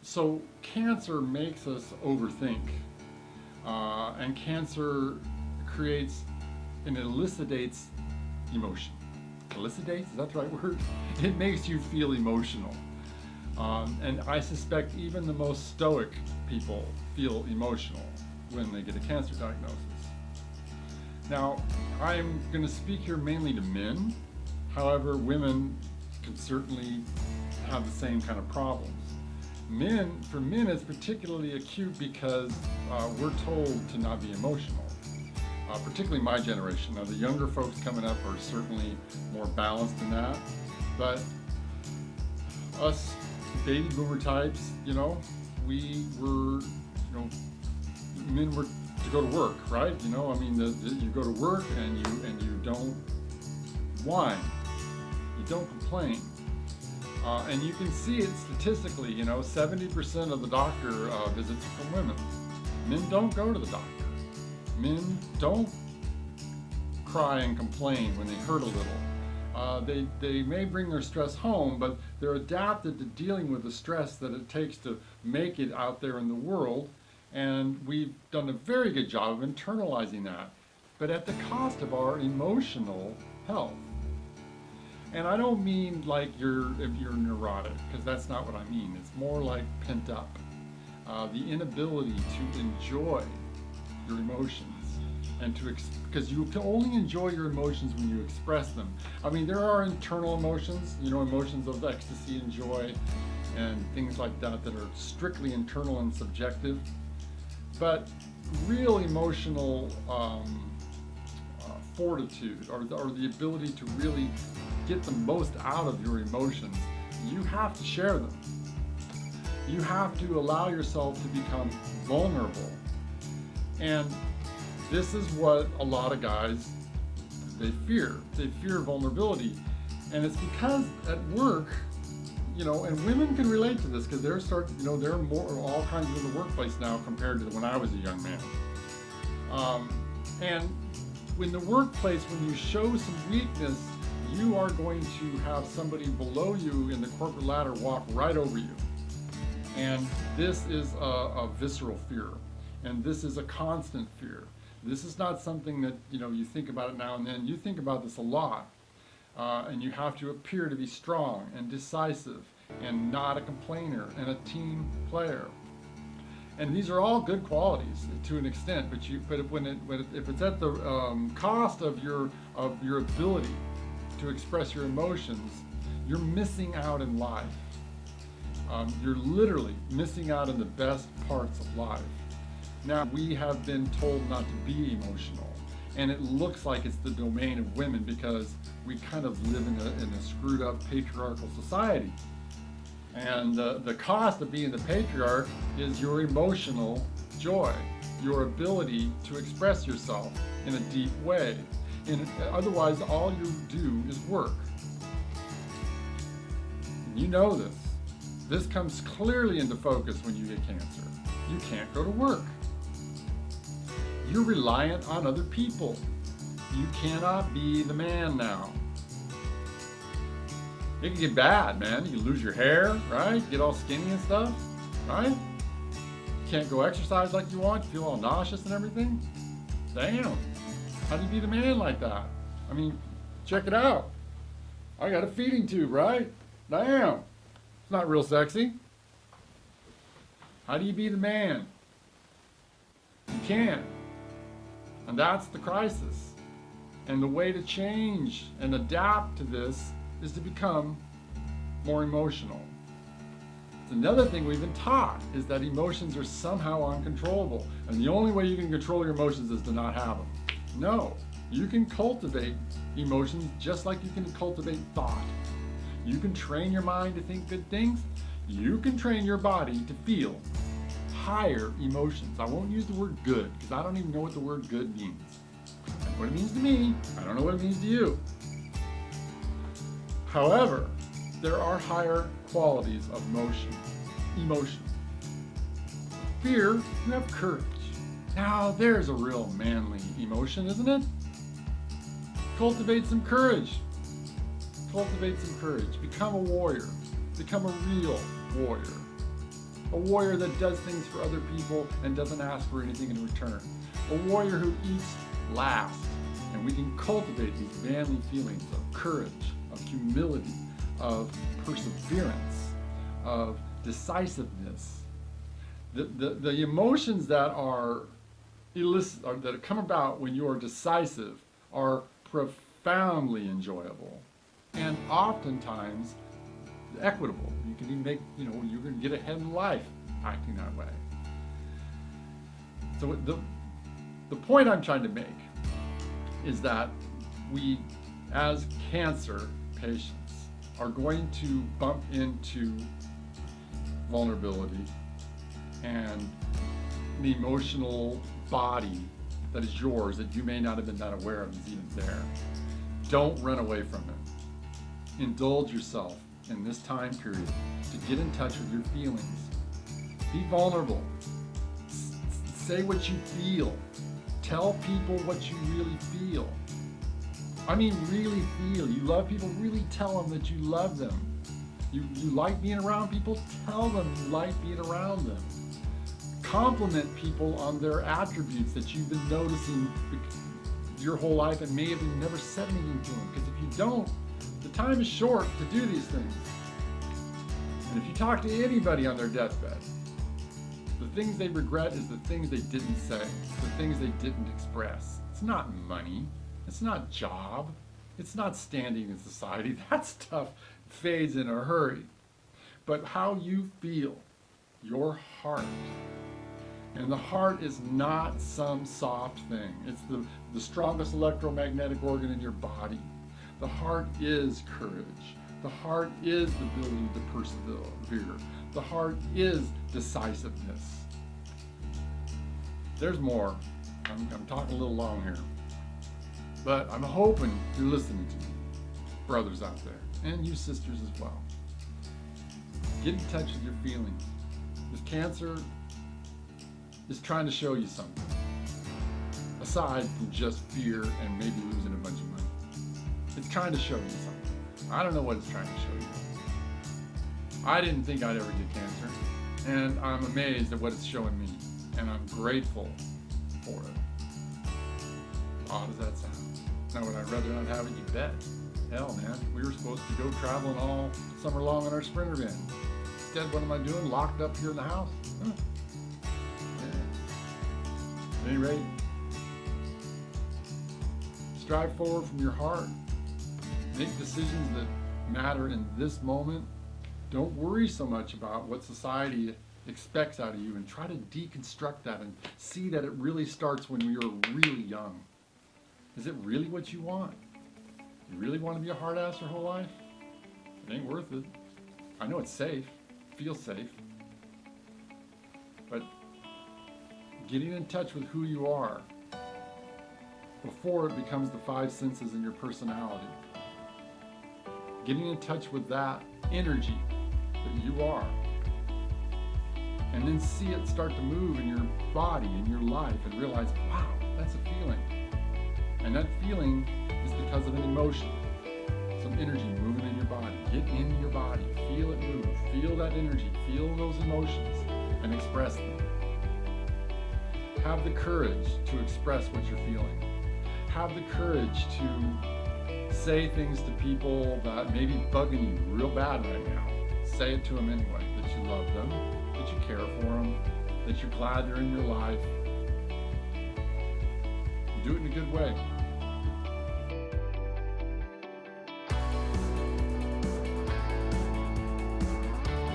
So cancer makes us overthink, and cancer creates and elicitates emotion. Elicitates, is that the right word? It makes you feel emotional. And I suspect even the most stoic people feel emotional when they get a cancer diagnosis. Now, I'm going to speak here mainly to men. However, women can certainly have the same kind of problems. For men, it's particularly acute because we're told to not be emotional. Particularly my generation. Now, the younger folks coming up are certainly more balanced than that. But us baby boomer types, we were, men were to go to work, right? You go to work and you don't whine, you don't complain, and you can see it statistically. 70% of the doctor visits are from women. Men don't go to the doctor. Men don't cry and complain when they hurt a little. They may bring their stress home, but they're adapted to dealing with the stress that it takes to make it out there in the world. And we've done a very good job of internalizing that, but at the cost of our emotional health. And I don't mean like if you're neurotic, because that's not what I mean. It's more like pent up. The inability to enjoy your emotions and because you can only enjoy your emotions when you express them. I mean, there are internal emotions, emotions of ecstasy and joy and things like that are strictly internal and subjective. But real emotional fortitude, or the ability to really get the most out of your emotions, you have to share them. You have to allow yourself to become vulnerable. And this is what a lot of guys, they fear. They fear vulnerability. And it's because at work, and women can relate to this because there are more all kinds in the workplace now compared to when I was a young man. And in the workplace, when you show some weakness, you are going to have somebody below you in the corporate ladder walk right over you. And this is a visceral fear. And this is a constant fear. This is not something that, you think about it now and then. You think about this a lot. And you have to appear to be strong and decisive and not a complainer and a team player. And these are all good qualities to an extent, but if it's at the cost of your ability to express your emotions, you're missing out in life. You're literally missing out on the best parts of life. Now, we have been told not to be emotional, and it looks like it's the domain of women because we kind of live in a screwed up patriarchal society. And the cost of being the patriarch is your emotional joy, your ability to express yourself in a deep way. And otherwise, all you do is work. And you know this. This comes clearly into focus when you get cancer. You can't go to work. You're reliant on other people. You cannot be the man now. It can get bad, man. You can lose your hair, right? Get all skinny and stuff, right? You can't go exercise like you want. You feel all nauseous and everything. Damn. How do you be the man like that? I mean, check it out. I got a feeding tube, right? Damn. It's not real sexy. How do you be the man? You can't. And that's the crisis. And the way to change and adapt to this is to become more emotional. Another thing we've been taught is that emotions are somehow uncontrollable. And the only way you can control your emotions is to not have them. No, you can cultivate emotions just like you can cultivate thought. You can train your mind to think good things. You can train your body to feel higher emotions. I won't use the word good because I don't even know what the word good means. I know what it means to me. I don't know what it means to you. However, there are higher qualities of emotion. Fear, you have courage. Now there's a real manly emotion, isn't it? Cultivate some courage. Cultivate some courage. Become a warrior. Become a real warrior. A warrior that does things for other people and doesn't ask for anything in return. A warrior who eats last. And we can cultivate these manly feelings of courage, of humility, of perseverance, of decisiveness. The emotions that are that come about when you are decisive are profoundly enjoyable and oftentimes equitable. You can even make, you're going to get ahead in life acting that way. So the point I'm trying to make is that we, as cancer patients, are going to bump into vulnerability and an emotional body that is yours that you may not have been that aware of is even there. Don't run away from it. Indulge yourself in this time period to get in touch with your feelings. Be vulnerable. Say what you feel. Tell people what you really feel. I mean, really feel. You love people, really tell them that you love them. You like being around people, tell them you like being around them. Compliment people on their attributes that you've been noticing your whole life and may have never said anything to them. Because if you don't, the time is short to do these things. And if you talk to anybody on their deathbed, the things they regret is the things they didn't say, the things they didn't express. It's not money. It's not job. It's not standing in society. That stuff fades in a hurry. But how you feel, your heart. And the heart is not some soft thing. It's the strongest electromagnetic organ in your body. The heart is courage. The heart is the ability to persevere. The heart is decisiveness. There's more. I'm talking a little long here. But I'm hoping you're listening to me, brothers out there, and you sisters as well. Get in touch with your feelings. This cancer is trying to show you something, aside from just fear and maybe losing a bunch of money. It's trying to show you something. I don't know what it's trying to show you. I didn't think I'd ever get cancer, and I'm amazed at what it's showing me, and I'm grateful for it. Odd as that sounds. Now, would I rather not have it? You bet. Hell, man, we were supposed to go traveling all summer long in our Sprinter van. Instead, what am I doing? Locked up here in the house? Huh. Yeah. At any rate, strive forward from your heart. Make decisions that matter in this moment. Don't worry so much about what society expects out of you, and try to deconstruct that and see that it really starts when you're really young. Is it really what you want? You really want to be a hard ass your whole life? It ain't worth it. I know it's safe, feels safe, but getting in touch with who you are before it becomes the five senses in your personality. Getting in touch with that energy that you are. And then see it start to move in your body, in your life, and realize, wow, that's a feeling. And that feeling is because of an emotion, some energy moving in your body. Get in your body, feel it move, feel that energy, feel those emotions, and express them. Have the courage to express what you're feeling. Have the courage to say things to people that may be bugging you real bad right now. Say it to them anyway, that you love them, that you care for them, that you're glad they're in your life. Do it in a good way.